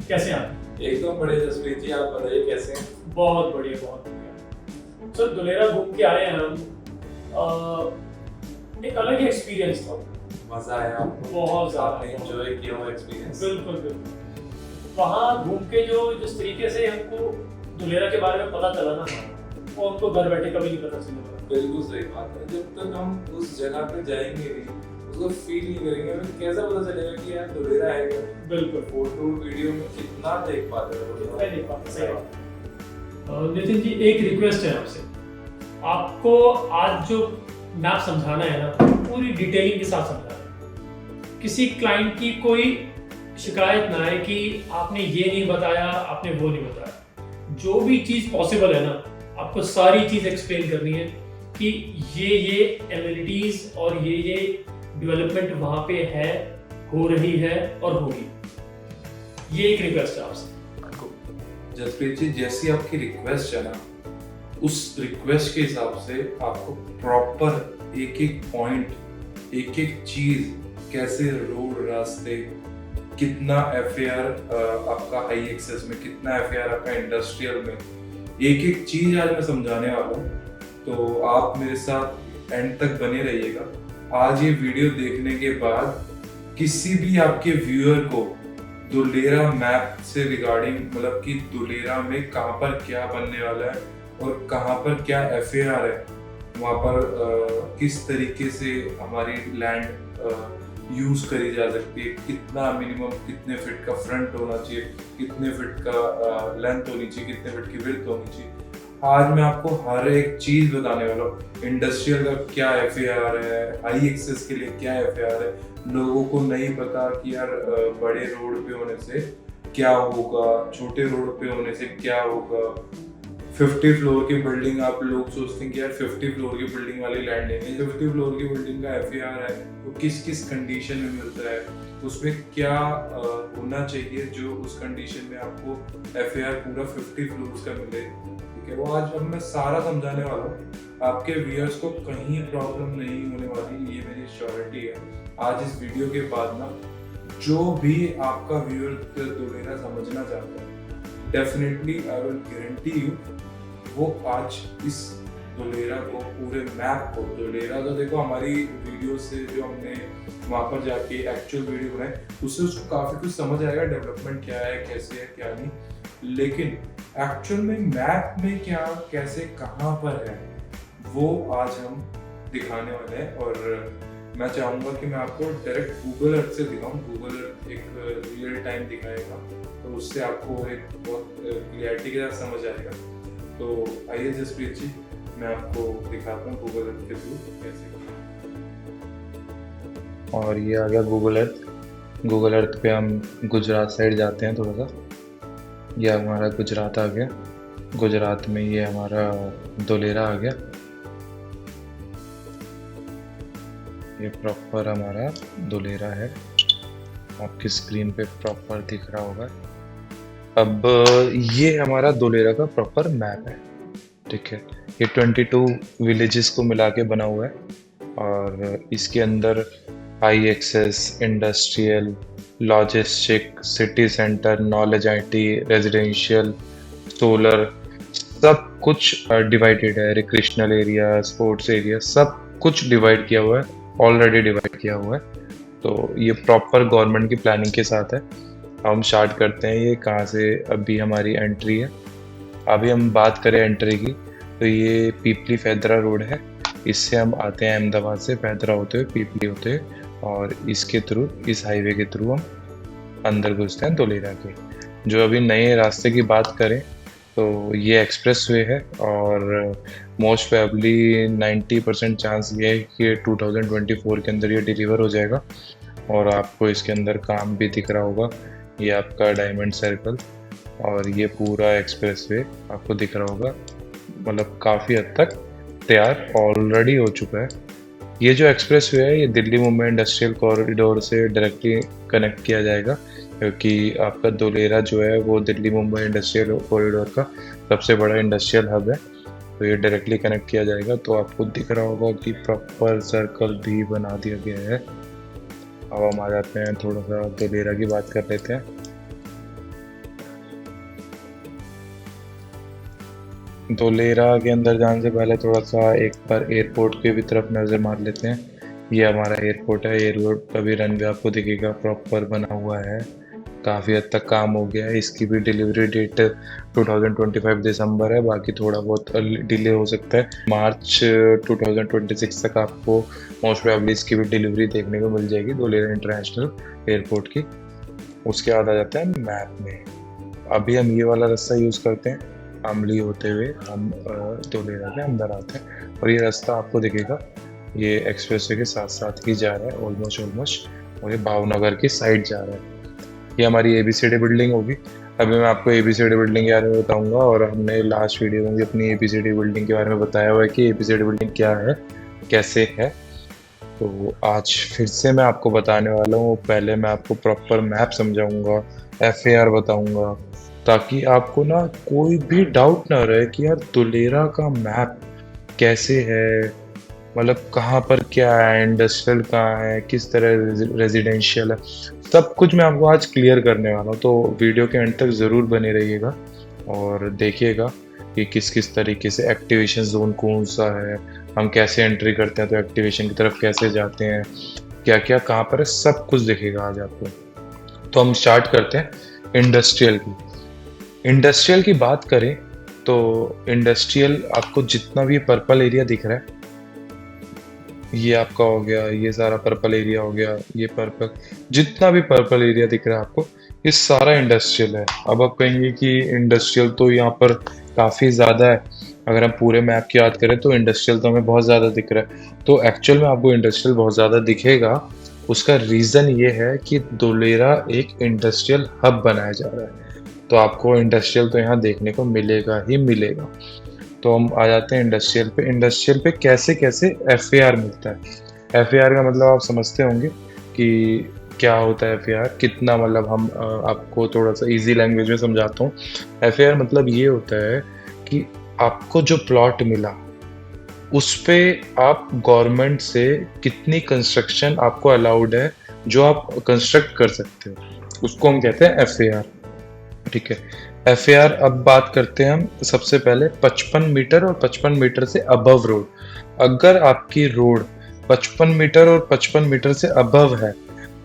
कैसे हैं आप? एकदम बढ़िया जसप्रीत जी, आप बताइए कैसे हैं? बहुत बढ़िया, बहुत बढ़िया। सर दुलेरा घूम के आए हैं हम। एक अलग ही एक्सपीरियंस था। मजा आया आपको? बहुत ज़्यादा। आपने एंजॉय किया वो एक्सपीरियंस? बिल्कुल बिल्कुल। वहाँ घूम के जो जिस तरीके से हमको दुलेरा के बारे में पता चला ना, वो हमको घर बैठे कभी नहीं पता चलेगा। बिल्कुल सही बात है। जब तक हम उस जगह पे जाएंगे नहीं, उसको फील नहीं करेंगे, हमें कैसा पता चलेगा कि यार दुलेरा है क्या? बिल्कुल। फोटो वीडियो में कितना देख पाते हैं, कितना ही नहीं पाते, सही बात है। नितिन जी, एक रिक्वेस्ट है आपसे। आपको आज जो मैप समझाना है ना, पूरी डिटेलिंग के साथ समझाना है। किसी क्लाइंट की कोई शिकायत ना है कि आपने ये नहीं बताया, आपने वो नहीं बताया। जो भी चीज़ पॉसिबल है ना, आपको सारी चीज़ एक्सप्लेन करनी है कि ये एमिनिटीज और ये डेवलपमेंट वहाँ पे है, हो रही है और होगी। ये एक रिक्वेस्ट है आपसे। जसप्रीत जी, जैसी आपकी रिक्वेस्ट है ना, उस रिक्वेस्ट के हिसाब से आपको प्रॉपर एक एक पॉइंट, एक एक चीज, कैसे रोड, रास्ते, कितना एफएआर आपका हाई एक्सेस में, कितना एफएआर आपका इंडस्ट्रियल में, एक एक चीज आज मैं समझाने वाला हूँ। तो आप मेरे साथ एंड तक बने रहिएगा। आज ये वीडियो देखने के बाद किसी भी आपके व्यूअर को दुलेरा मैप से रिगार्डिंग, मतलब कि दुलेरा में कहाँ पर क्या बनने वाला है और कहाँ पर क्या एफएआर है, वहाँ पर किस तरीके से हमारी लैंड यूज करी जा सकती है, कितना मिनिमम, कितने फिट का फ्रंट होना चाहिए, कितने फिट का लेंथ होनी चाहिए, कितने फिट की विड्थ होनी चाहिए, आज मैं आपको हर एक चीज बताने वाला हूँ। इंडस्ट्रियल का क्या एफएआर है, हाई एक्सेस के लिए क्या एफएआर है। लोगों को नहीं पता कि यार बड़े रोड पे होने से क्या होगा, छोटे रोड पे होने से क्या होगा। 50 फ्लोर की बिल्डिंग, आप लोग सोचते हैं कि यार 50 फ्लोर की बिल्डिंग वाली लैंड लेंगे। 50 फ्लोर की बिल्डिंग का एफएआर है, वो किस किस कंडीशन में मिलता है, उसमें क्या होना चाहिए जो उस कंडीशन में आपको एफएआर पूरा 50 फ्लोर्स का मिले। ठीक है, वो आज अब मैं सारा समझाने वाला हूँ। आपके व्यूअर्स को कहीं प्रॉब्लम नहीं होने वाली, ये मेरी श्योरिटी है। आज इस वीडियो के बाद ना, जो भी आपका व्यूअर दुलेरा समझना चाहता है, definitely I will guarantee you, वो आज इस दुलेरा को, पूरे मैप को, दुलेरा तो देखो हमारी वीडियो से जो हमने वहाँ पर जाके एक्चुअल वीडियो बनाए, उससे उसको काफ़ी कुछ समझ आएगा, डेवलपमेंट क्या है, कैसे है, क्या नहीं। लेकिन एक्चुअल में मैप में क्या, कैसे, कहाँ पर है, वो आज हम दिखाने वाले हैं। और मैं चाहूँगा कि मैं आपको डायरेक्ट गूगल अर्थ से दिखाऊँ। गूगल अर्थ एक रियल टाइम दिखाएगा, तो उससे आपको एक बहुत क्लियरिटी के साथ समझ आएगा। तो आइए जसप्रीत जी, मैं आपको दिखाता हूँ गूगल अर्थ के थ्रू कैसे। और ये आ गया गूगल अर्थ। गूगल अर्थ पे हम गुजरात साइड जाते हैं थोड़ा सा। ये हमारा गुजरात आ गया। गुजरात में ये हमारा दुलेरा आ गया। ये प्रॉपर हमारा दुलेरा है, आपकी स्क्रीन पे प्रॉपर दिख रहा होगा। अब ये हमारा दुलेरा का प्रॉपर मैप है। ठीक है, ये 22 विलेजेस को मिला के बना हुआ है और इसके अंदर high access, industrial, logistic, city centre, knowledge IT, residential, solar, सब कुछ डिवाइडेड है। रिक्रिएशनल एरिया, स्पोर्ट्स एरिया, सब कुछ डिवाइड किया हुआ है, ऑलरेडी डिवाइड किया हुआ है। तो ये प्रॉपर गवर्नमेंट की प्लानिंग के साथ है। हम स्टार्ट करते हैं ये कहाँ से। अभी हमारी एंट्री है। अभी हम बात करें एंट्री की, तो ये पीपली फैदरा रोड है। इससे हम आते हैं अहमदाबाद से, फैदरा होते हुए, पीपली होते हुए, और इसके थ्रू, इस हाईवे के थ्रू हम अंदर घुसते हैं दुलेरा के। जो अभी नए रास्ते की बात करें तो ये एक्सप्रेस वे है और मोस्ट प्रोबेबली 90% चांस ये है कि 2024 के अंदर ये डिलीवर हो जाएगा। और आपको इसके अंदर काम भी दिख रहा होगा, ये आपका डायमंड सर्कल और ये पूरा एक्सप्रेस वे आपको दिख रहा होगा। मतलब काफ़ी हद तक तैयार ऑलरेडी हो चुका है। ये जो एक्सप्रेस वे है, ये दिल्ली मुंबई इंडस्ट्रियल कॉरिडोर से डायरेक्टली कनेक्ट किया जाएगा, क्योंकि आपका दुलेरा जो है वो दिल्ली मुंबई इंडस्ट्रियल कॉरिडोर का सबसे बड़ा इंडस्ट्रियल हब है। तो ये डायरेक्टली कनेक्ट किया जाएगा। तो आपको दिख रहा होगा कि प्रॉपर सर्कल भी बना दिया गया है। अब हम आ जाते हैं, थोड़ा सा दुलेरा की बात कर लेते हैं। धोलेरा के अंदर जाने से पहले थोड़ा सा एक बार एयरपोर्ट के भी तरफ नज़र मार लेते हैं। ये हमारा एयरपोर्ट है। एयरपोर्ट का भी रनवे आपको दिखेगा, प्रॉपर बना हुआ है, काफ़ी हद तक काम हो गया है। इसकी भी डिलीवरी डेट 2025 दिसंबर है, बाकी थोड़ा बहुत डिले हो सकता है। मार्च 2026 तक आपको मोस्ट प्रोबेबली इसकी भी डिलीवरी देखने को मिल जाएगी धोलेरा इंटरनेशनल एयरपोर्ट की। उसके बाद आ जाता है मैप में। अभी हम ये वाला रास्ता यूज़ करते हैं, अमली होते हुए हम धोलेरा के अंदर आते हैं और ये रास्ता आपको दिखेगा, ये एक्सप्रेसवे के साथ साथ ही जा रहा है ऑलमोस्ट, और ये भावनगर की साइड जा रहा है। ये हमारी ABCD बिल्डिंग होगी। अभी मैं आपको ABCD बिल्डिंग के बारे में बताऊंगा, और हमने लास्ट वीडियो में भी अपनी ABCD बिल्डिंग के बारे में बताया हुआ है कि ABCD बिल्डिंग क्या है, कैसे है। तो आज फिर से मैं आपको बताने वाला हूँ। पहले मैं आपको प्रॉपर मैप समझाऊंगा, FAR बताऊंगा, ताकि आपको ना कोई भी डाउट ना रहे कि यार धोलेरा का मैप कैसे है, मतलब कहाँ पर क्या है, इंडस्ट्रियल कहाँ है, किस तरह रेजिडेंशियल है, सब कुछ मैं आपको आज क्लियर करने वाला हूँ। तो वीडियो के एंड तक ज़रूर बने रहिएगा और देखिएगा कि किस किस तरीके से एक्टिवेशन जोन कौन सा है, हम कैसे एंट्री करते हैं, तो एक्टिवेशन की तरफ कैसे जाते हैं, क्या क्या कहाँ पर है, सब कुछ दिखेगा आज आपको। तो हम स्टार्ट करते हैं इंडस्ट्रियल की। इंडस्ट्रियल की बात करें तो इंडस्ट्रियल आपको जितना भी पर्पल एरिया दिख रहा है, ये आपका हो गया, ये सारा पर्पल एरिया हो गया, ये पर्पल, जितना भी पर्पल एरिया दिख रहा है आपको, ये सारा इंडस्ट्रियल है। अब आप कहेंगे कि इंडस्ट्रियल तो यहाँ पर काफ़ी ज़्यादा है, अगर हम पूरे मैप की बात करें तो इंडस्ट्रियल तो हमें बहुत ज़्यादा दिख रहा है। तो एक्चुअल में आपको इंडस्ट्रियल बहुत ज़्यादा दिखेगा, उसका रीज़न ये है कि धोलेरा एक इंडस्ट्रियल हब बनाया जा रहा है, तो आपको इंडस्ट्रियल तो यहाँ देखने को मिलेगा ही मिलेगा। तो हम आ जाते हैं इंडस्ट्रियल पे। इंडस्ट्रियल पे कैसे कैसे FAR मिलता है। FAR का मतलब आप समझते होंगे कि क्या होता है FAR, कितना, मतलब हम आपको थोड़ा सा इजी लैंग्वेज में समझाता हूँ। FAR मतलब ये होता है कि आपको जो प्लॉट मिला उस पे आप गवर्नमेंट से कितनी कंस्ट्रक्शन आपको अलाउड है, जो आप कंस्ट्रक्ट कर सकते हो, उसको हम कहते हैं FAR। ठीक है, FAR। अब बात करते हैं हम सबसे पहले 55 मीटर और 55 मीटर से अबव रोड। अगर आपकी रोड 55 मीटर और 55 मीटर से अबव है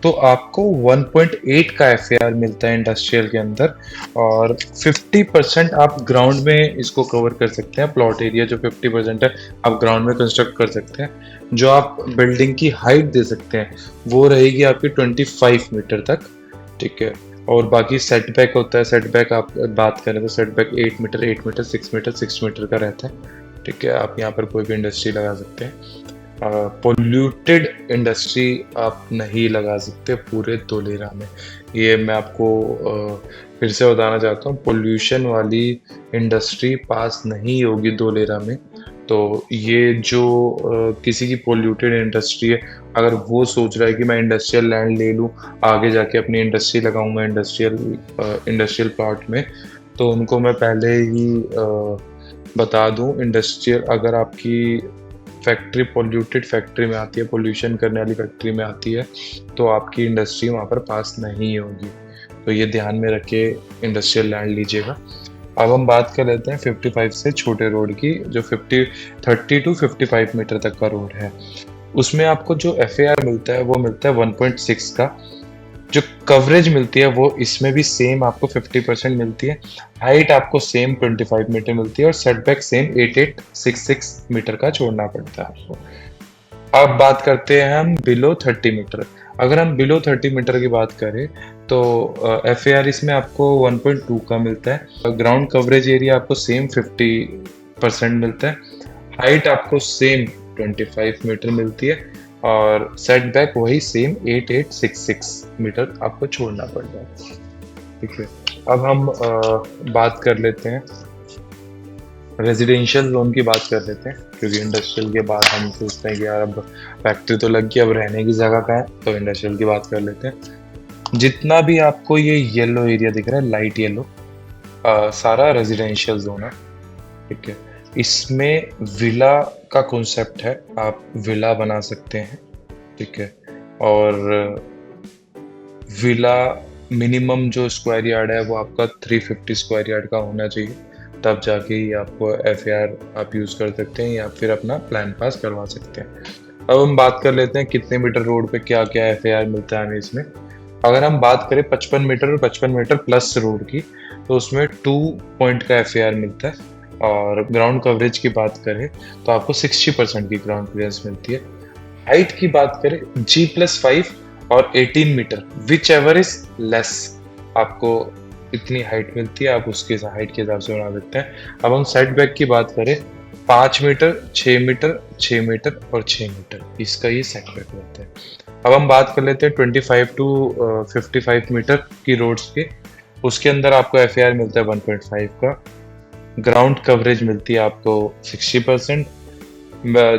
तो आपको 1.8 का FAR मिलता है इंडस्ट्रियल के अंदर, और 50% आप ग्राउंड में इसको कवर कर सकते हैं। प्लॉट एरिया जो 50% है आप ग्राउंड में कंस्ट्रक्ट कर सकते हैं। जो आप बिल्डिंग की हाइट दे सकते हैं वो रहेगी आपकी 25 मीटर तक। ठीक है, और बाकी सेटबैक होता है। सेटबैक आप बात करें तो setback 8 metre, 8 metre, 6 metre, 6 metre का रहता है। ठीक है, आप यहाँ पर कोई भी इंडस्ट्री लगा सकते हैं। पोल्यूटेड इंडस्ट्री आप नहीं लगा सकते पूरे धोलेरा में, ये मैं आपको फिर से बताना चाहता हूँ। पोल्यूशन वाली इंडस्ट्री पास नहीं होगी धोलेरा में। तो ये जो किसी की पोल्यूटेड इंडस्ट्री है, अगर वो सोच रहा है कि मैं इंडस्ट्रियल लैंड ले लूँ, आगे जाके अपनी इंडस्ट्री लगाऊंगा इंडस्ट्रियल प्लॉट में, तो उनको मैं पहले ही बता दूं, इंडस्ट्रियल अगर आपकी फैक्ट्री पोल्यूटेड फैक्ट्री में आती है, पोल्यूशन करने वाली फैक्ट्री में आती है, तो आपकी इंडस्ट्री वहाँ पर पास नहीं होगी। तो ये ध्यान में रख के इंडस्ट्रियल लैंड लीजिएगा। अब हम बात कर लेते हैं 55 से छोटे रोड की, जो 30 to 55 मीटर तक का रोड है। उसमें आपको जो FAR मिलता है वो मिलता है 1.6 का। जो कवरेज मिलती है वो इसमें भी सेम आपको 50% मिलती है। हाइट आपको सेम 25 मीटर मिलती है, और सेटबैक सेम 8866 मीटर का छोड़ना पड़ता है आपको। अब बात करते हैं हम बिलो 30 मीटर। अगर हम बिलो 30 मीटर की बात करें तो FAR इसमें आपको 1.2 का मिलता है। ग्राउंड कवरेज एरिया आपको सेम 50% मिलता है। हाइट आपको सेम 25 मीटर मिलती है, और सेटबैक वही सेम 8866 मीटर आपको छोड़ना पड़ता है। ठीक है, अब हम बात कर लेते हैं रेजिडेंशियल जोन की बात कर लेते हैं, क्योंकि इंडस्ट्रियल के बाद हम सोचते हैं कि यार अब फैक्ट्री तो लग गई, अब रहने की जगह कहाँ है, तो इंडस्ट्रियल की बात कर लेते हैं। जितना भी आपको ये येलो एरिया दिख रहा है, लाइट येलो, सारा रेजिडेंशियल जोन है। ठीक है, इसमें विला का कॉन्सेप्ट है, आप विला बना सकते हैं। ठीक है, और विला मिनिमम जो स्क्वायर यार्ड है वो आपका 350 स्क्वायर यार्ड का होना चाहिए, तब जाके ही आपको FAR आप यूज़ कर सकते हैं या फिर अपना प्लान पास करवा सकते हैं। अब हम बात कर लेते हैं कितने मीटर रोड पे क्या क्या FAR मिलता है हमें इसमें। अगर हम बात करें 55 मीटर और 55 मीटर प्लस रोड की, तो उसमें 2 पॉइंट का FAR मिलता है। और ग्राउंड कवरेज की बात करें तो आपको 60% की ग्राउंड क्लियरेंस मिलती है। हाइट की बात करें G+5 और 18 metre whichever is less, आपको इतनी हाइट मिलती है, आप उसके हाइट के हिसाब से बना सकते हैं। अब हम सेटबैक की बात करें 5 मीटर, 6 मीटर, 6 मीटर और 6 मीटर, इसका ये सेटबैक रहता है। अब हम बात कर लेते हैं 25 टू 55 मीटर की रोड्स के, उसके अंदर आपको FAR मिलता है 1.5 का। ग्राउंड कवरेज मिलती है आपको 60%।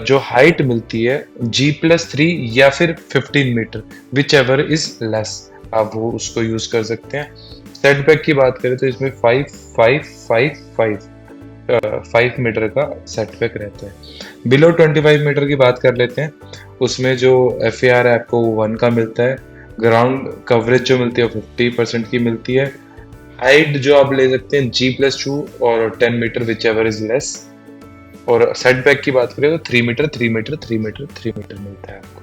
जो हाइट मिलती है G+3 या फिर 15 metre whichever is less, आप वो उसको यूज कर सकते हैं। सेटबैक की बात करें तो इसमें 5 मीटर का सेटबैक रहता है। बिलो 25 मीटर की बात कर लेते हैं, उसमें जो FAR है आपको 1 का मिलता है। ग्राउंड कवरेज जो मिलती है 50% की मिलती है। हाइट जो आप ले सकते हैं G+2 और 10 metre whichever is less. और सेटबैक की बात करें तो 3 मीटर, 3 मीटर, 3 मीटर, 3 मीटर मिलता है आपको।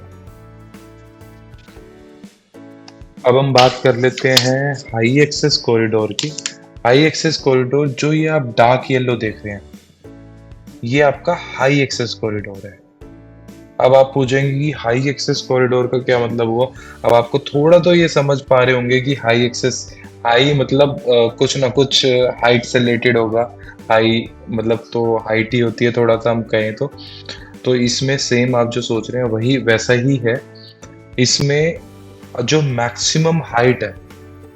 अब हम बात कर लेते हैं हाई एक्सेस कॉरिडोर की। हाई एक्सेस कॉरिडोर जो ये आप डार्क येलो देख रहे हैं, ये आपका हाई एक्सेस कॉरिडोर है। अब आप पूछेंगे कि हाई एक्सेस कॉरिडोर का क्या मतलब हुआ। अब आपको थोड़ा तो ये समझ पा रहे होंगे कि हाई एक्सेस, हाई मतलब कुछ ना कुछ हाइट से रिलेटेड होगा। हाई मतलब तो हाइट ही होती है, थोड़ा सा हम कहें तो इसमें सेम आप जो सोच रहे हैं वही वैसा ही है। इसमें जो मैक्सिमम हाइट है,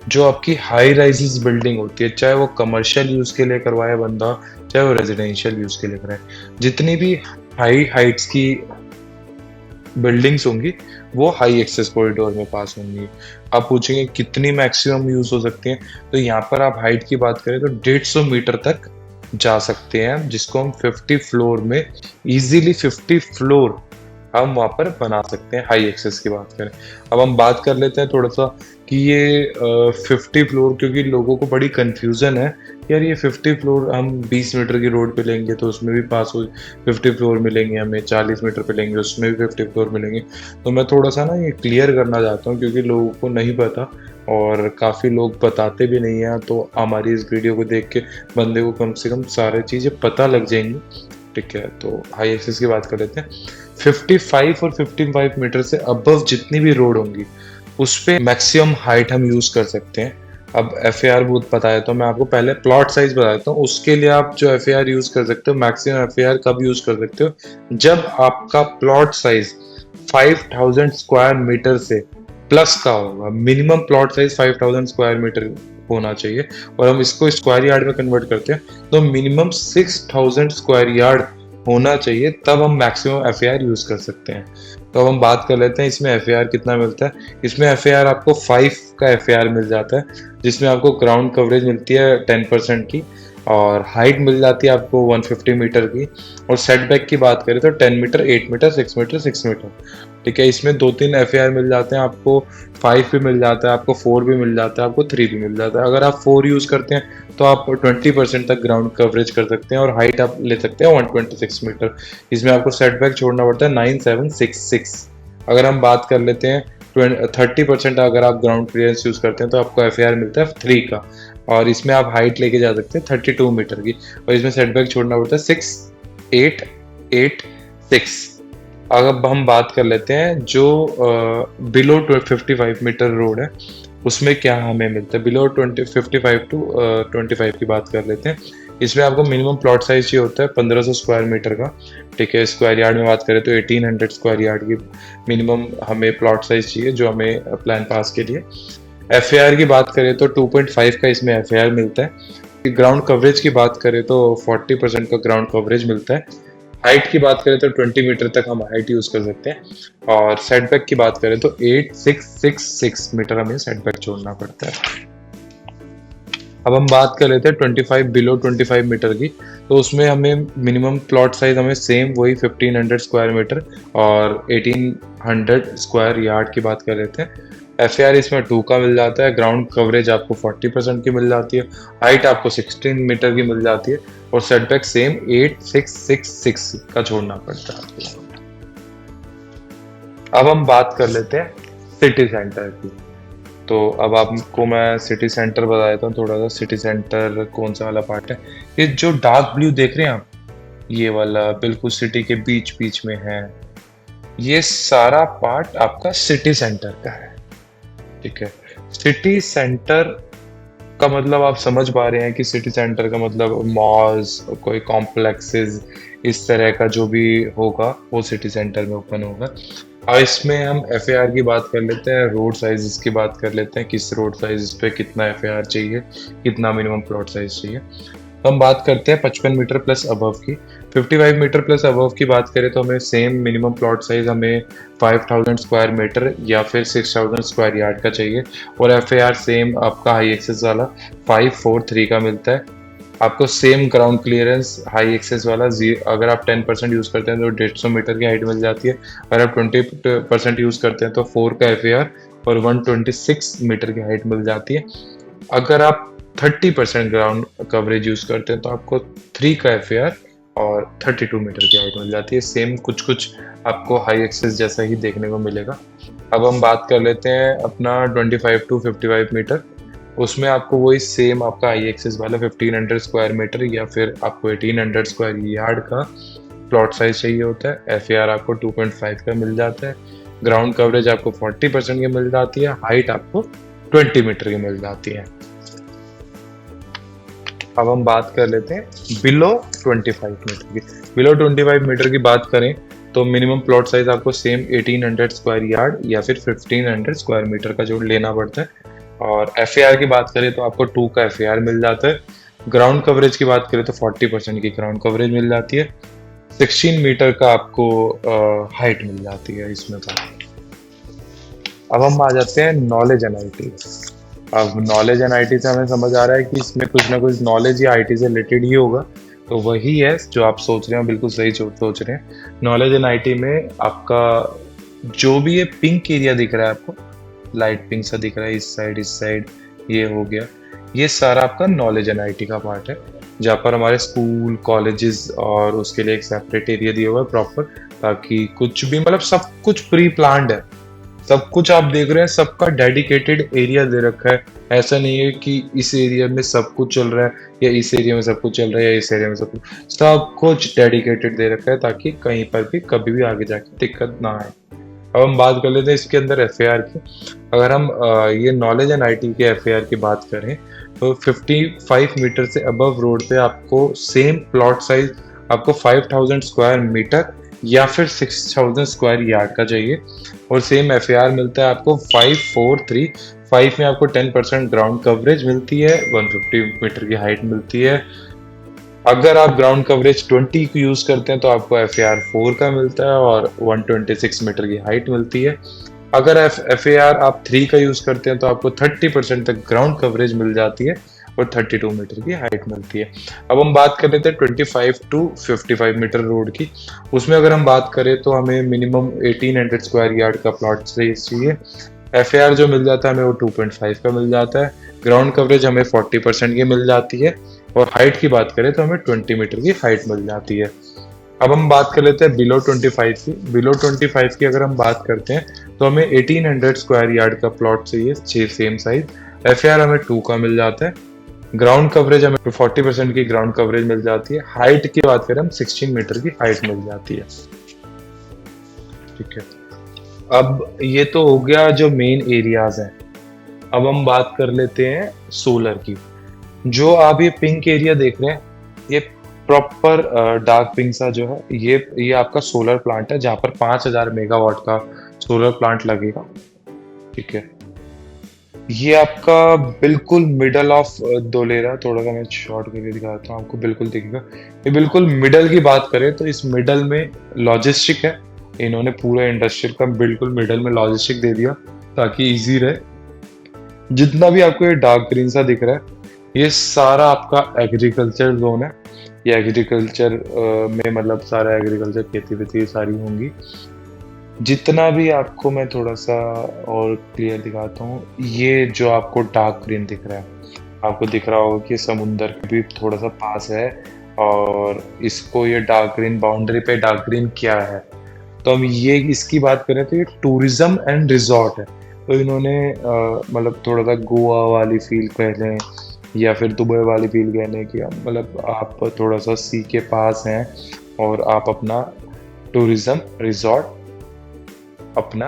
जो आपकी हाई राइजेस बिल्डिंग होती है, चाहे वो कमर्शियल यूज के लिए करवाए बंदा, चाहे वो रेजिडेंशियल यूज के लिए कराए, जितनी भी हाई हाइट्स की बिल्डिंग्स होंगी वो हाई एक्सेस कॉरिडोर में पास होंगी। आप पूछेंगे कितनी मैक्सिमम यूज हो सकती हैं, तो यहाँ पर आप हाइट की बात करें तो 150 मीटर तक जा सकते हैं, जिसको हम 50 फ्लोर में इजीली 50 फ्लोर हम वहाँ पर बना सकते हैं हाई एक्सेस की बात करें। अब हम बात कर लेते हैं थोड़ा सा कि ये 50 फ्लोर, क्योंकि लोगों को बड़ी कंफ्यूजन है यार, ये 50 फ्लोर हम 20 मीटर की रोड पे लेंगे तो उसमें भी पास हो 50 फ्लोर मिलेंगे, हमें 40 मीटर पे लेंगे उसमें भी 50 फ्लोर मिलेंगे। तो मैं थोड़ा सा ना ये क्लियर करना चाहता हूँ, क्योंकि लोगों को नहीं पता और काफ़ी लोग बताते भी नहीं हैं। तो हमारी इस वीडियो को देख के बंदे को कम से कम सारी चीज़ें पता लग जाएंगी, ठीक है। तो हाई एक्सेस की बात कर लेते हैं। 55 और 55 मीटर से अबव जितनी भी रोड होंगी उस पे मैक्सिमम हाइट हम यूज कर सकते हैं। अब FAR बहुत पता है तो मैं आपको पहले प्लॉट साइज बताता हूँ। उसके लिए आप जो FAR यूज कर सकते हो, मैक्सिमम FAR कब यूज कर सकते हो, जब आपका प्लॉट साइज 5000 स्क्वायर मीटर से प्लस का होगा। Minimum plot size 5000 square metre होना चाहिए, और हम इसको स्क्वायर यार्ड में कन्वर्ट करते हैं तो मिनिमम 6000 स्क्वायर यार्ड होना चाहिए, तब हम मैक्सिमम FAR यूज कर सकते हैं। तो अब हम बात कर लेते हैं इसमें FAR कितना मिलता है। इसमें FAR आपको 5 का FAR मिल जाता है, जिसमें आपको ग्राउंड कवरेज मिलती है 10% की, और हाइट मिल जाती है आपको 150 मीटर की। और सेटबैक की बात करें तो 10 मीटर, 8 मीटर, 6 मीटर, 6 मीटर, ठीक है। इसमें 2-3 FAR मिल जाते हैं आपको, 5 भी मिल जाता है आपको, 4 भी मिल जाता है आपको, 3 भी मिल जाता है। अगर आप 4 यूज करते हैं तो आप 20% तक ग्राउंड कवरेज कर सकते हैं, और हाइट आप ले सकते हैं 126 मीटर। इसमें आपको सेटबैक छोड़ना पड़ता है 9766। अगर हम बात कर लेते हैं 30% अगर आप ग्राउंड क्लियरेंस यूज करते हैं तो आपको FAR मिलता है 3 का, और इसमें आप हाइट लेके जा सकते हैं 32 मीटर की, और इसमें सेटबैक छोड़ना पड़ता है 6886। अब हम बात कर लेते हैं जो बिलो 55 मीटर रोड है उसमें क्या हमें मिलता है। बिलो 55 टू 25 की बात कर लेते हैं। इसमें आपको मिनिमम प्लॉट साइज चाहिए होता है 1500 स्क्वायर मीटर का, ठीक है। स्क्वायर यार्ड में बात करें तो 1800 स्क्वायर यार्ड की मिनिमम हमें प्लॉट साइज चाहिए जो हमें प्लान पास के लिए। FAR की बात करें तो 2.5 का इसमें FAR मिलता है। ग्राउंड कवरेज की बात करें तो 40% का ग्राउंड कवरेज मिलता है। हाइट की बात करें तो 20 मीटर तक हम हाइट यूज कर सकते हैं, और सेटबैक की बात करें तो 8666 मीटर हमें सेटबैक छोड़ना पड़ता है। अब हम बात कर लेते हैं 25 बिलो 25 मीटर की, तो उसमें हमें मिनिमम प्लॉट साइज हमें सेम वही 1500 स्क्वायर मीटर और 1800 स्क्वायर यार्ड की बात कर लेते हैं। FAR इसमें 2 का मिल जाता है, ग्राउंड कवरेज आपको 40% की मिल जाती है, हाइट आपको 16 मीटर की मिल जाती है और सेटबैक सेम 8666 का छोड़ना पड़ता है आपको। अब हम बात कर लेते हैं सिटी सेंटर की। तो अब आपको मैं सिटी सेंटर बता देता हूँ थोड़ा सा। सिटी सेंटर कौन सा वाला पार्ट है? ये जो डार्क ब्लू देख रहे हैं आप, ये वाला बिल्कुल सिटी के बीच बीच में है, ये सारा पार्ट आपका सिटी सेंटर का है। ठीक है, सिटी सेंटर का मतलब आप समझ पा रहे हैं कि सिटी सेंटर का मतलब मॉल्स, कोई कॉम्प्लेक्सेस, इस तरह का जो भी होगा वो सिटी सेंटर में ओपन होगा। और इसमें हम FAR की बात कर लेते हैं, रोड साइज की बात कर लेते हैं, किस रोड साइज पे कितना FAR चाहिए, कितना मिनिमम प्लॉट साइज चाहिए। हम बात करते हैं 55 मीटर प्लस अबव की। 55 मीटर प्लस अबव की बात करें तो हमें सेम मिनिमम प्लॉट साइज हमें 5000 स्क्वायर मीटर या फिर 6000 स्क्वायर यार्ड का चाहिए और FAR सेम आपका हाई एक्सेस वाला 543 का मिलता है। आपको same ground clearance high access वाला अगर आप 10% यूज़ करते हैं तो 150 मीटर की हाइट मिल जाती है, अगर आप 20% यूज़ करते हैं तो 4 का FAR और 126 मीटर की हाइट मिल जाती है। अगर आप 30% ग्राउंड कवरेज यूज़ करते हैं तो आपको 3 का FAR और 32 मीटर की हाइट मिल जाती है। सेम कुछ कुछ आपको हाई एक्सेस जैसा ही देखने को मिलेगा। अब हम बात कर लेते हैं अपना 25 टू 55 मीटर। उसमें आपको वही सेम आपका हाई एक्सेस वाला 1500 स्क्वायर मीटर या फिर आपको 1800 स्क्वायर यार्ड का प्लॉट साइज चाहिए होता है। FAR आपको 2.5 का मिल जाता है, ग्राउंड कवरेज आपको 40% की मिल जाती है, हाइट आपको 20 मीटर की मिल जाती है। अब हम बात कर लेते हैं बिलो 25 मीटर की। बिलो 25 मीटर की बात करें तो मिनिमम प्लॉट साइज आपको सेम 1800 स्क्वायर यार्ड या फिर 1500 स्क्वायर मीटर का जो लेना पड़ता है। और FAR की बात करें तो आपको 2 का FAR मिल जाता है। ग्राउंड कवरेज की बात करें तो 40% की ग्राउंड कवरेज मिल जाती है, 16 मीटर का आपको हाइट मिल जाती है इसमें का। अब हम आ जाते हैं नॉलेज एंड IT। अब नॉलेज एंड IT से हमें समझ आ रहा है कि इसमें कुछ ना कुछ नॉलेज या IT से रिलेटेड ही होगा, तो वही है जो आप सोच रहे हैं, बिल्कुल सही सोच रहे हैं। नॉलेज एंड IT में आपका जो भी ये पिंक एरिया दिख रहा है आपको, लाइट पिंक सा दिख रहा है, इस साइड ये हो गया, ये सारा आपका नॉलेज एंड IT का पार्ट है, जहाँ पर हमारे स्कूल कॉलेजेस और उसके लिए एक सेपरेट एरिया दिया हुआ है प्रॉपर, ताकि कुछ भी मतलब सब कुछ प्री प्लान्ड है। सब कुछ आप देख रहे हैं, सबका डेडिकेटेड एरिया दे रखा है। ऐसा नहीं है कि इस एरिया में सब कुछ चल रहा है या इस एरिया में सब कुछ चल रहा है या इस एरिया में सब कुछ डेडिकेटेड दे रखा है, ताकि कहीं पर भी कभी भी आगे जाके दिक्कत ना आए। अब हम बात कर लेते हैं इसके अंदर FAR की। अगर हम ये नॉलेज एंड IT के FAR की बात करें तो 55 मीटर से अबव रोड पे आपको सेम प्लॉट साइज आपको 5000 स्क्वायर मीटर या फिर 6000 स्क्वायर यार्ड का चाहिए और सेम FAR मिलता है आपको 543। 5 में आपको 10% ग्राउंड कवरेज मिलती है, 150 मीटर की हाइट मिलती है। अगर आप ग्राउंड कवरेज 20 को यूज करते हैं तो आपको FAR 4 का मिलता है और 126 मीटर की हाइट मिलती है। अगर FAR आप 3 का यूज करते हैं तो आपको 30% तक ग्राउंड कवरेज मिल जाती है और 32 मीटर की हाइट मिलती है। अब हम बात कर लेते हैं 25 टू 55 मीटर रोड की। उसमें अगर हम बात करें तो हमें मिनिमम 1800 स्क्वायर यार्ड का प्लॉट चाहिए। FAR जो मिल जाता है हमें वो 2.5 का मिल जाता है, ग्राउंड कवरेज हमें 40% की मिल जाती है और हाइट की बात करें तो हमें 20 मीटर की हाइट मिल जाती है। अब हम बात कर लेते हैं बिलो 25 की। बिलो 25 की अगर हम बात करते हैं तो हमें 1800 स्क्वायर यार्ड का प्लॉट चाहिए, 6 सेम साइज। FAR हमें 2 का मिल जाता है, ग्राउंड कवरेज हमें 40% की ग्राउंड कवरेज मिल जाती है। हाइट की बात करें हम 16 मीटर की हाइट मिल जाती है। ठीक है, अब ये तो हो गया जो मेन एरियाज हैं। अब हम बात कर लेते हैं सोलर की। जो आप ये पिंक एरिया देख रहे हैं, ये प्रॉपर डार्क पिंक सा जो है, ये आपका सोलर प्लांट है, जहाँ पर 5000 मेगावाट का सोलर प्लांट लगेगा। ठीक है, ये आपका बिल्कुल मिडल ऑफ धोलेरा, थोड़ा सा मैं शॉर्ट करके दिखाता हूँ आपको, बिल्कुल दिखेगा। ये बिल्कुल मिडल की बात करें तो इस मिडल में लॉजिस्टिक है, इन्होंने पूरा इंडस्ट्रियल का बिल्कुल मिडल में लॉजिस्टिक दे दिया ताकि इजी रहे। जितना भी आपको ये डार्क ग्रीन सा दिख रहा है, ये सारा आपका एग्रीकल्चर जोन है। ये एग्रीकल्चर में मतलब सारा एग्रीकल्चर खेती वेती सारी होंगी। जितना भी आपको मैं थोड़ा सा और क्लियर दिखाता हूँ, ये जो आपको डार्क ग्रीन दिख रहा है, आपको दिख रहा होगा कि समुंदर के भी थोड़ा सा पास है, और इसको ये डार्क ग्रीन बाउंड्री पे डार्क ग्रीन क्या है। तो हम ये इसकी बात करें तो ये टूरिज्म एंड रिजॉर्ट है। तो इन्होंने मतलब थोड़ा सा गोवा वाली फील कह लें या फिर दुबई वाली फील कह लें कि मतलब आप थोड़ा सा सी के पास हैं और आप अपना टूरिज्म रिजॉर्ट अपना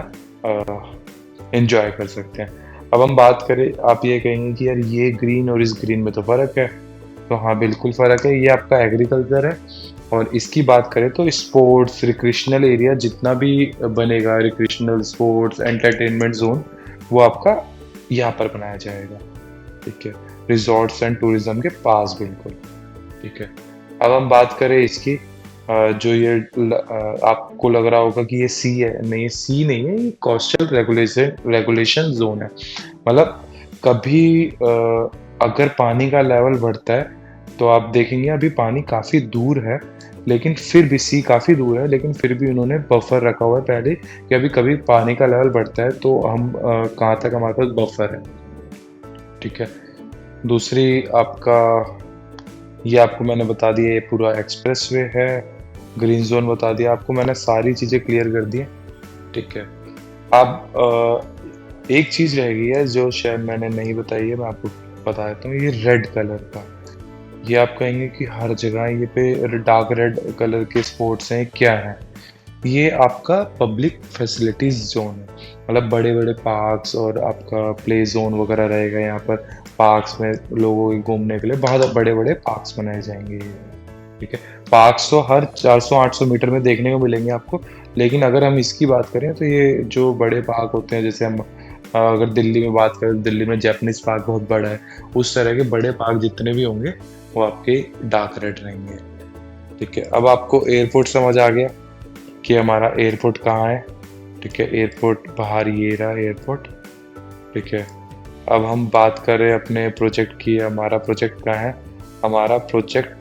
एंजॉय कर सकते हैं। अब हम बात करें, आप ये कहेंगे कि यार ये ग्रीन और इस ग्रीन में तो फ़र्क है। तो हाँ, बिल्कुल फ़र्क है। ये आपका एग्रीकल्चर है, और इसकी बात करें तो स्पोर्ट्स रिक्रिएशनल एरिया जितना भी बनेगा, रिक्रिएशनल स्पोर्ट्स एंटरटेनमेंट जोन, वो आपका यहाँ पर बनाया जाएगा। ठीक है, रिजॉर्ट्स एंड टूरिज्म के पास बिल्कुल। ठीक है, अब हम बात करें इसकी जो ये आपको लग रहा होगा कि ये सी है, नहीं ये सी नहीं है, ये कोस्टल रेगुलेशन जोन है। मतलब कभी अगर पानी का लेवल बढ़ता है तो आप देखेंगे अभी पानी काफ़ी दूर है, लेकिन फिर भी सी काफ़ी दूर है, लेकिन फिर भी उन्होंने बफर रखा हुआ है पहले कि अभी कभी पानी का लेवल बढ़ता है तो हम कहाँ तक हमारे पास बफर है। ठीक है, दूसरी आपका ये आपको मैंने बता दिया, ये पूरा एक्सप्रेसवे है। ग्रीन जोन बता दिया आपको मैंने, सारी चीज़ें क्लियर कर दी हैं। ठीक है, अब एक चीज़ रह गई है जो शायद मैंने नहीं बताई है, मैं आपको बता देता हूँ। ये रेड कलर का, ये आप कहेंगे कि हर जगह ये पे डार्क रेड कलर के स्पॉट्स हैं, क्या है? ये आपका पब्लिक फैसिलिटीज जोन है। मतलब बड़े बड़े पार्क्स और आपका प्ले जोन वगैरह रहेगा यहाँ पर। पार्क्स में लोगों के घूमने के लिए बहुत बड़े बड़े पार्क्स बनाए जाएंगे। ठीक है, पार्क्स तो हर 400-800 मीटर में देखने को मिलेंगे आपको, लेकिन अगर हम इसकी बात करें तो ये जो बड़े पार्क होते हैं, जैसे हम अगर दिल्ली में बात करें, दिल्ली में जापानीज पार्क बहुत बड़ा है, उस तरह के बड़े पार्क जितने भी होंगे वो आपके डार्क रेड रहेंगे। ठीक है, अब आपको एयरपोर्ट समझ आ गया कि हमारा एयरपोर्ट कहाँ है। ठीक है, एयरपोर्ट बाहर ये रहा एयरपोर्ट। ठीक है, अब हम बात करें अपने प्रोजेक्ट की। हमारा प्रोजेक्ट कहाँ है? हमारा प्रोजेक्ट,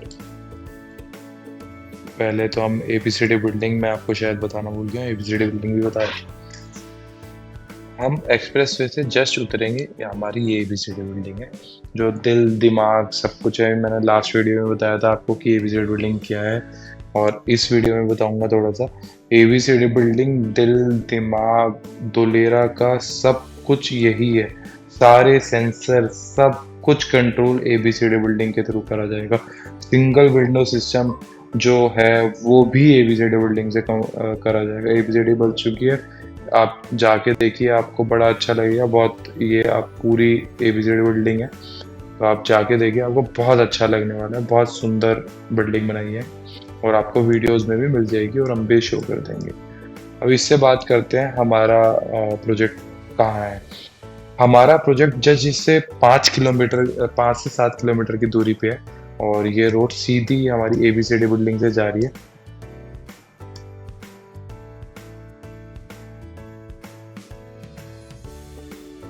पहले तो हम एबीसीडी बिल्डिंग में आपको शायद बताना भूल गया, एबीसीडी बिल्डिंग भी बताया। हम एक्सप्रेसवे से जस्ट उतरेंगे, ये हमारी ये एबीसीडी बिल्डिंग है, जो दिल दिमाग सब कुछ है। मैंने लास्ट वीडियो में बताया था आपको कि एबीसीडी बिल्डिंग क्या है, और इस वीडियो में बताऊंगा थोड़ा सा। एबीसीडी बिल्डिंग दिल दिमाग दुलेरा का सब कुछ यही है। सारे सेंसर सब कुछ कंट्रोल एबीसीडी बिल्डिंग के थ्रू करा जाएगा। सिंगल विंडो सिस्टम जो है वो भी एबीसीडी बिल्डिंग से करा जाएगा। एबीसीडी बन चुकी है, आप जाके देखिए, आपको बड़ा अच्छा लगेगा बहुत। ये आप पूरी एबीसीडी बिल्डिंग है, तो आप जाके देखिए, आपको बहुत अच्छा लगने वाला है। बहुत सुंदर बिल्डिंग बनाई है, और आपको वीडियोस में भी मिल जाएगी, और हम भी शो कर देंगे। अब इससे बात करते हैं हमारा प्रोजेक्ट कहाँ है। हमारा प्रोजेक्ट जस्ट इससे 5 से 7 किलोमीटर की दूरी पे है, और ये रोड सीधी हमारी एबीसीडी बिल्डिंग से जा रही है।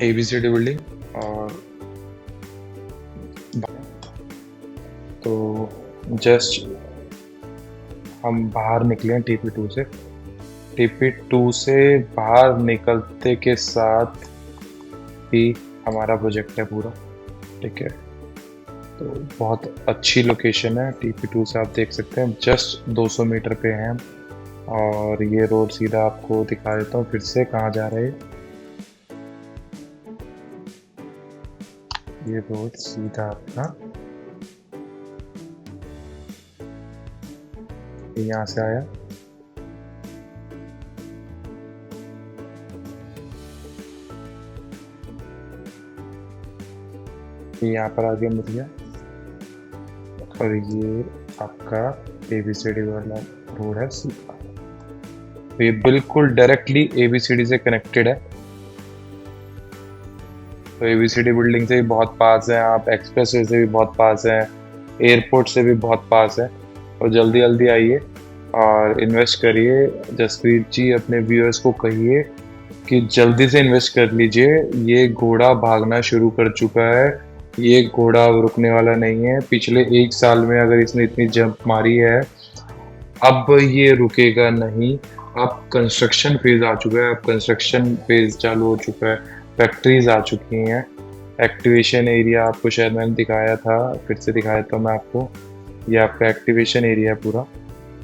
एबीसीडी बिल्डिंग, और तो जस्ट हम बाहर निकले हैं टीपी2 से। टीपी2 से बाहर निकलते के साथ ही हमारा प्रोजेक्ट है पूरा। ठीक है, तो बहुत अच्छी लोकेशन है। टीपी2 से आप देख सकते हैं जस्ट 200 मीटर पे हैं हम, और ये रोड सीधा आपको दिखा देता हूँ फिर से कहाँ जा रहे हैं। ये रोड सीधा अपना यहाँ से आया, यहाँ पर आगे मिल गया, और ये आपका एबीसीडी वाला रोड है सीधा। तो ये बिल्कुल डायरेक्टली एबीसीडी से कनेक्टेड है। तो एबीसीडी बिल्डिंग से भी बहुत पास है, आप एक्सप्रेसवे से भी बहुत पास है, एयरपोर्ट से भी बहुत पास है। और जल्दी जल्दी आइए और इन्वेस्ट करिए। जसप्रीत जी अपने व्यूअर्स को कहिए कि जल्दी से इन्वेस्ट कर लीजिए। ये घोड़ा भागना शुरू कर चुका है, ये घोड़ा रुकने वाला नहीं है। पिछले 1 साल में अगर इसने इतनी जंप मारी है, अब ये रुकेगा नहीं। अब कंस्ट्रक्शन फेज आ चुका है, अब कंस्ट्रक्शन फेज चालू हो चुका है, फैक्ट्रीज आ चुकी हैं। एक्टिवेशन एरिया आपको शायद मैंने दिखाया था, फिर से दिखाया था मैं आपको। ये आपका एक्टिवेशन एरिया है पूरा,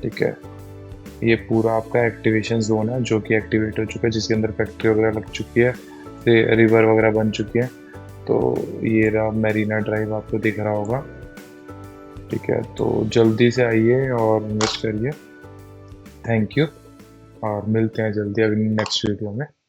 ठीक है। ये पूरा आपका एक्टिवेशन जोन है जो कि एक्टिवेट हो चुका है, जिसके अंदर फैक्ट्री वगैरह लग चुकी है, रिवर वगैरह बन चुकी है। तो ये रहा मैरीना ड्राइव, आपको दिख रहा होगा, ठीक है। तो जल्दी से आइए और इन्वेस्ट करिए। थैंक यू, और मिलते हैं जल्दी अगली नेक्स्ट वीडियो में।